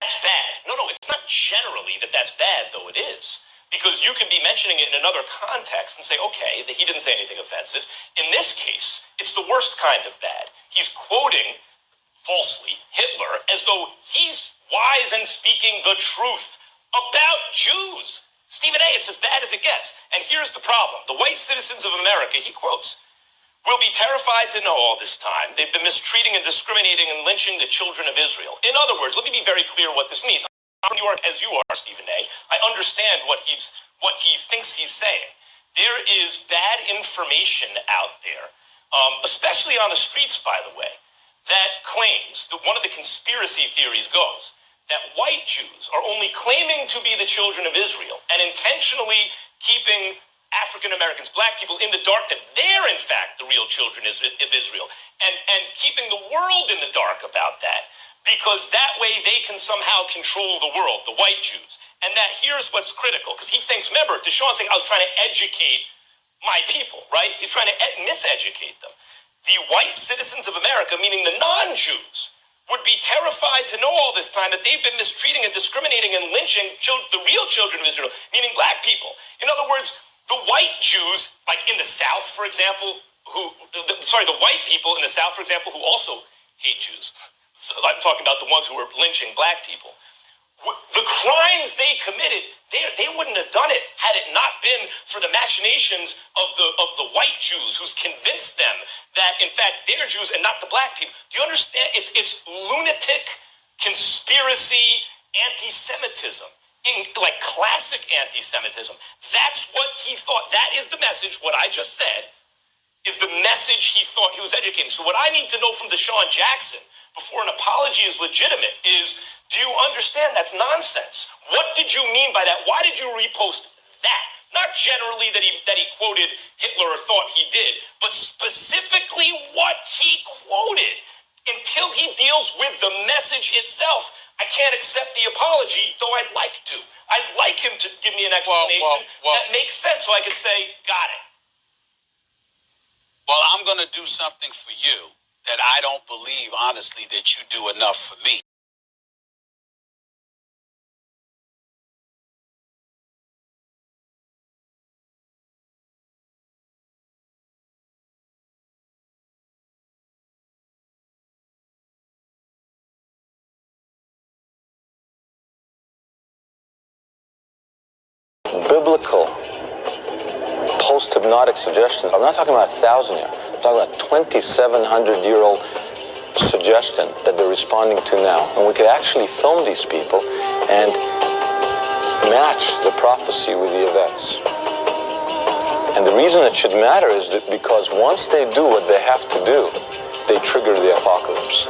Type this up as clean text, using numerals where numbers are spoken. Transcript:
that's bad. No, it's not generally that that's bad, though it is. Because you can be mentioning it in another context and say, okay, that he didn't say anything offensive. In this case, it's the worst kind of bad. He's quoting, falsely, Hitler as though he's wise and speaking the truth about Jews. Stephen A., it's as bad as it gets. And here's the problem. The white citizens of America, he quotes, will be terrified to know all this time they've been mistreating and discriminating and lynching the children of Israel. In other words, let me be very clear what this means. I'm from New York as you are, Stephen A. I understand what he thinks he's saying. There is bad information out there, especially on the streets, by the way, that claims that one of the conspiracy theories goes that white Jews are only claiming to be the children of Israel and intentionally keeping African Americans, black people, in the dark, that they're in fact the real children of Israel, and keeping the world in the dark about that, because that way they can somehow control the world, the white Jews. And that here's what's critical, because he thinks, remember, DeSean saying I was trying to educate my people, right? He's trying to miseducate them. The white citizens of America, meaning the non-Jews, would be terrified to know all this time that they've been mistreating and discriminating and lynching the real children of Israel, meaning black people. In other words, the white Jews, like in the South, for example, the white people in the South, for example, who also hate Jews. So I'm talking about the ones who were lynching black people. The crimes they committed, they wouldn't have done it had it not been for the machinations of the white Jews, who's convinced them that, in fact, they're Jews and not the black people. Do you understand? It's lunatic conspiracy anti-Semitism, like classic anti-Semitism. That's what he thought. That is the message, what I just said, is the message he thought he was educating. So what I need to know from DeSean Jackson before an apology is legitimate is, do you understand that's nonsense? What did you mean by that? Why did you repost that? Not generally that he quoted Hitler or thought he did, but specifically what he quoted. Until he deals with the message itself, I can't accept the apology, though I'd like to. I'd like him to give me an explanation that makes sense so I could say, got it. Well, I'm going to do something for you that I don't believe, honestly, that you do enough for me. Biblical post-hypnotic suggestion. I'm not talking about 1,000 years. I'm talking about 2,700-year-old suggestion that they're responding to now. And we could actually film these people and match the prophecy with the events. And the reason it should matter is that because once they do what they have to do, they trigger the apocalypse.